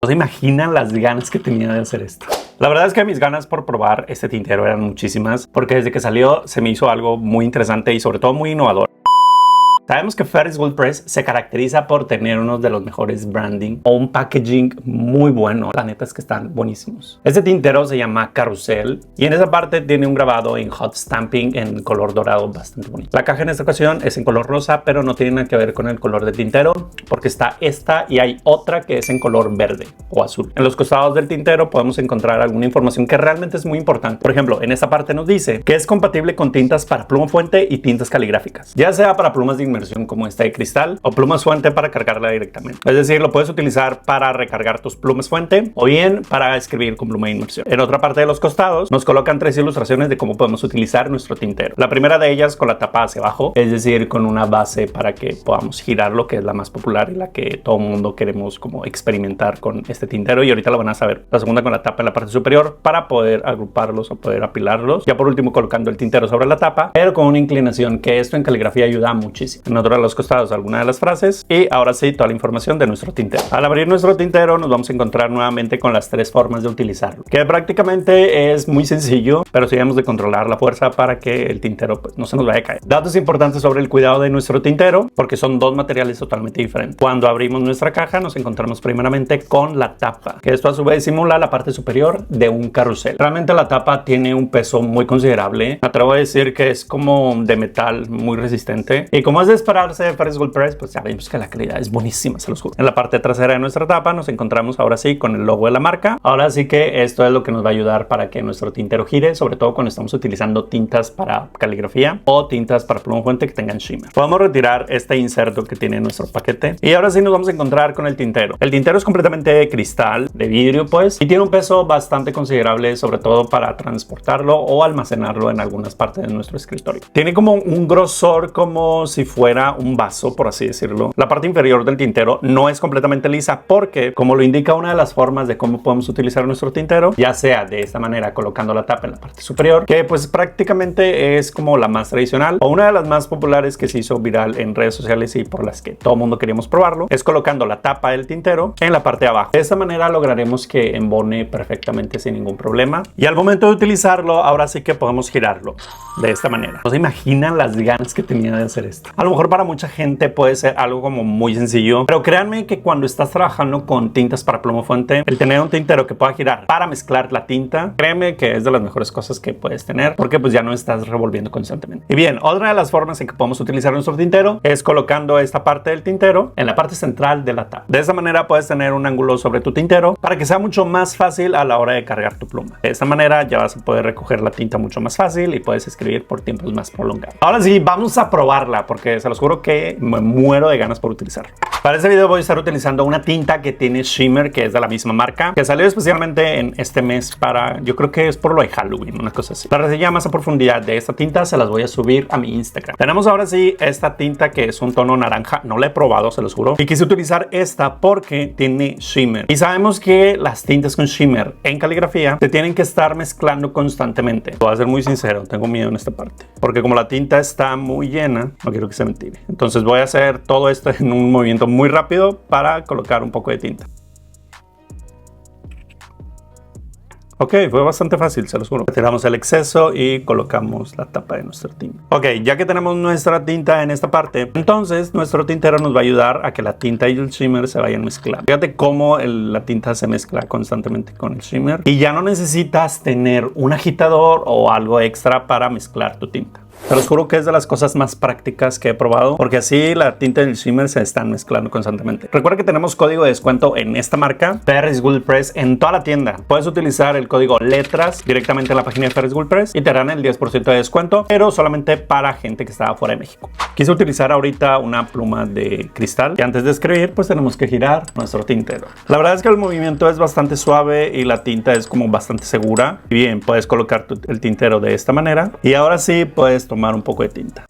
No se imaginan las ganas que tenía de hacer esto. La verdad es que mis ganas por probar este tintero eran muchísimas, porque desde que salió se me hizo algo muy interesante y sobre todo muy innovador. Sabemos que Ferris Wheel Press se caracteriza por tener uno de los mejores branding o un packaging muy bueno. La neta es que están buenísimos. Este tintero se llama Carousel y en esa parte tiene un grabado en hot stamping en color dorado bastante bonito. La caja en esta ocasión es en color rosa, pero no tiene nada que ver con el color del tintero porque está esta y hay otra que es en color verde o azul. En los costados del tintero podemos encontrar alguna información que realmente es muy importante. Por ejemplo, en esta parte nos dice que es compatible con tintas para pluma fuente y tintas caligráficas, ya sea para plumas de inmersión como esta de cristal o plumas fuente para cargarla directamente. Es decir, lo puedes utilizar para recargar tus plumas fuente o bien para escribir con pluma de inmersión. En otra parte de los costados nos colocan 3 ilustraciones de cómo podemos utilizar nuestro tintero. La primera de ellas con la tapa hacia abajo, es decir, con una base para que podamos girarlo, que es la más popular y la que todo el mundo queremos como experimentar con este tintero, y ahorita lo van a saber. La segunda con la tapa en la parte superior para poder agruparlos o poder apilarlos. Ya por último colocando el tintero sobre la tapa, pero con una inclinación, que esto en caligrafía ayuda muchísimo. En otro de los costados algunas de las frases y ahora sí toda la información de nuestro tintero. Al abrir nuestro tintero nos vamos a encontrar nuevamente con las 3 formas de utilizarlo, que prácticamente es muy sencillo, pero sí debemos de controlar la fuerza para que el tintero pues no se nos vaya a caer. Datos importantes sobre el cuidado de nuestro tintero, porque son 2 materiales totalmente diferentes. Cuando abrimos nuestra caja nos encontramos primeramente con la tapa, que esto a su vez simula la parte superior de un carrusel. Realmente la tapa tiene un peso muy considerable. Me atrevo a decir que es como de metal muy resistente, y como es de esperarse de Ferris Wheel Press, pues ya vemos que la calidad es buenísima, se los juro. En la parte trasera de nuestra tapa nos encontramos ahora sí con el logo de la marca. Ahora sí que esto es lo que nos va a ayudar para que nuestro tintero gire, sobre todo cuando estamos utilizando tintas para caligrafía o tintas para pluma fuente que tengan shimmer. Podemos retirar este inserto que tiene nuestro paquete y ahora sí nos vamos a encontrar con el tintero. El tintero es completamente de cristal, de vidrio pues, y tiene un peso bastante considerable, sobre todo para transportarlo o almacenarlo en algunas partes de nuestro escritorio. Tiene como un grosor como si fuera un vaso, por así decirlo. La parte inferior del tintero no es completamente lisa porque, como lo indica una de las formas de cómo podemos utilizar nuestro tintero, ya sea de esta manera colocando la tapa en la parte superior, que pues prácticamente es como la más tradicional o una de las más populares que se hizo viral en redes sociales y por las que todo el mundo queríamos probarlo, es colocando la tapa del tintero en la parte de abajo. De esta manera lograremos que embone perfectamente sin ningún problema, y al momento de utilizarlo ahora sí que podemos girarlo de esta manera. No se imaginan las ganas que tenía de hacer esto. A lo mejor para mucha gente puede ser algo como muy sencillo, pero créanme que cuando estás trabajando con tintas para pluma fuente, el tener un tintero que pueda girar para mezclar la tinta, créeme que es de las mejores cosas que puedes tener, porque pues ya no estás revolviendo constantemente. Y bien, otra de las formas en que podemos utilizar nuestro tintero es colocando esta parte del tintero en la parte central de la tapa. De esta manera puedes tener un ángulo sobre tu tintero para que sea mucho más fácil a la hora de cargar tu pluma. De esta manera ya vas a poder recoger la tinta mucho más fácil y puedes escribir por tiempos más prolongados. Ahora sí, vamos a probarla porque se los juro que me muero de ganas por utilizarlo. Para este video voy a estar utilizando una tinta que tiene shimmer, que es de la misma marca, que salió especialmente en este mes para, yo creo que es por lo de Halloween, una cosa así. La reseña más a profundidad de esta tinta se las voy a subir a mi Instagram. Tenemos ahora sí esta tinta que es un tono naranja, no la he probado, se los juro, y quise utilizar esta porque tiene shimmer. Y sabemos que las tintas con shimmer en caligrafía se tienen que estar mezclando constantemente. Voy a ser muy sincero, tengo miedo en esta parte, porque como la tinta está muy llena, no quiero que se me tire. Entonces voy a hacer todo esto en un movimiento muy rápido para colocar un poco de tinta. Ok, fue bastante fácil, se los juro. Retiramos el exceso y colocamos la tapa de nuestra tinta. Ok, ya que tenemos nuestra tinta en esta parte, entonces nuestro tintero nos va a ayudar a que la tinta y el shimmer se vayan mezclando. Fíjate cómo la tinta se mezcla constantemente con el shimmer y ya no necesitas tener un agitador o algo extra para mezclar tu tinta. Te los juro que es de las cosas más prácticas que he probado, porque así la tinta y el shimmer se están mezclando constantemente. Recuerda que tenemos código de descuento en esta marca, Ferris Wheel Press, en toda la tienda. Puedes utilizar el código letras directamente en la página de Ferris Wheel Press y te darán el 10% de descuento, pero solamente para gente que está fuera de México. Quise utilizar ahorita una pluma de cristal y antes de escribir pues tenemos que girar nuestro tintero. La verdad es que el movimiento es bastante suave y la tinta es como bastante segura. Bien, puedes colocar el tintero de esta manera y ahora sí puedes tomar un poco de tinta.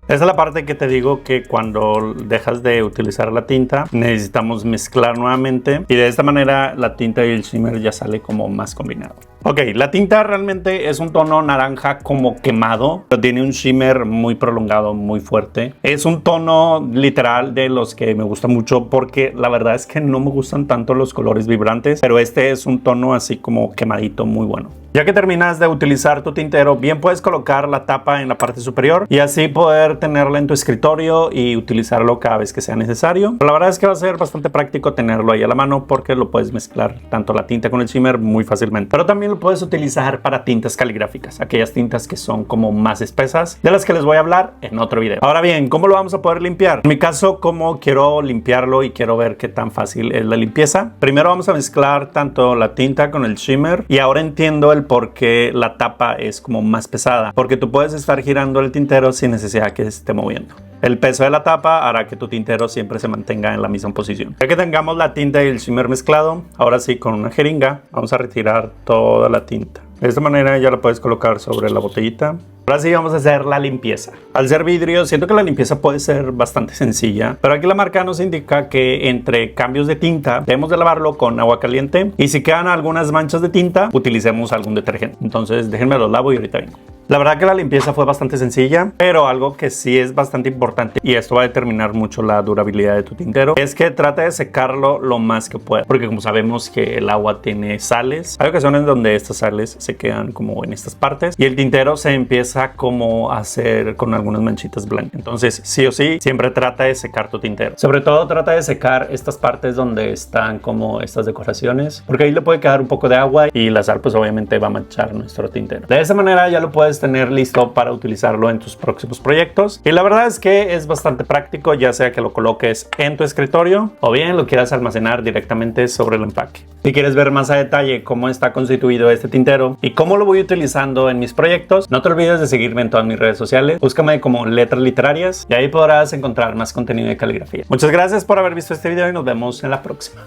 Esa es la parte que te digo que cuando dejas de utilizar la tinta necesitamos mezclar nuevamente y de esta manera la tinta y el shimmer ya sale como más combinado. Ok, la tinta realmente es un tono naranja como quemado, pero tiene un shimmer muy prolongado, muy fuerte. Es un tono literal de los que me gusta mucho porque la verdad es que no me gustan tanto los colores vibrantes, pero este es un tono así como quemadito muy bueno. Ya que terminas de utilizar tu tintero, bien puedes colocar la tapa en la parte superior y así poder tenerla en tu escritorio y utilizarlo cada vez que sea necesario. Pero la verdad es que va a ser bastante práctico tenerlo ahí a la mano porque lo puedes mezclar tanto la tinta con el shimmer muy fácilmente. Pero también lo puedes utilizar para tintas caligráficas, aquellas tintas que son como más espesas, de las que les voy a hablar en otro video. Ahora bien, ¿cómo lo vamos a poder limpiar? En mi caso, como quiero limpiarlo y quiero ver qué tan fácil es la limpieza, primero vamos a mezclar tanto la tinta con el shimmer y ahora entiendo el por qué la tapa es como más pesada, porque tú puedes estar girando el tintero sin necesidad que se esté moviendo. El peso de la tapa hará que tu tintero siempre se mantenga en la misma posición. Ya que tengamos la tinta y el shimmer mezclado, ahora sí, con una jeringa vamos a retirar toda la tinta. De esta manera ya la puedes colocar sobre la botellita. Ahora sí vamos a hacer la limpieza. Al ser vidrio, siento que la limpieza puede ser bastante sencilla, pero aquí la marca nos indica que entre cambios de tinta debemos de lavarlo con agua caliente y si quedan algunas manchas de tinta, utilicemos algún detergente. Entonces déjenme lo lavo y ahorita vengo. La verdad que la limpieza fue bastante sencilla, pero algo que sí es bastante importante, y esto va a determinar mucho la durabilidad de tu tintero, es que trata de secarlo lo más que pueda, porque como sabemos que el agua tiene sales, hay ocasiones donde estas sales se quedan como en estas partes y el tintero se empieza como a hacer con algunas manchitas blancas. Entonces sí o sí, siempre trata de secar tu tintero. Sobre todo trata de secar estas partes donde están como estas decoraciones, porque ahí le puede quedar un poco de agua y la sal pues obviamente va a manchar nuestro tintero. De esa manera ya lo puedes tener listo para utilizarlo en tus próximos proyectos y la verdad es que es bastante práctico, ya sea que lo coloques en tu escritorio o bien lo quieras almacenar directamente sobre el empaque. Si quieres ver más a detalle cómo está constituido este tintero y cómo lo voy utilizando en mis proyectos, no te olvides de seguirme en todas mis redes sociales, búscame como Letras Literarias y ahí podrás encontrar más contenido de caligrafía. Muchas gracias por haber visto este video y nos vemos en la próxima.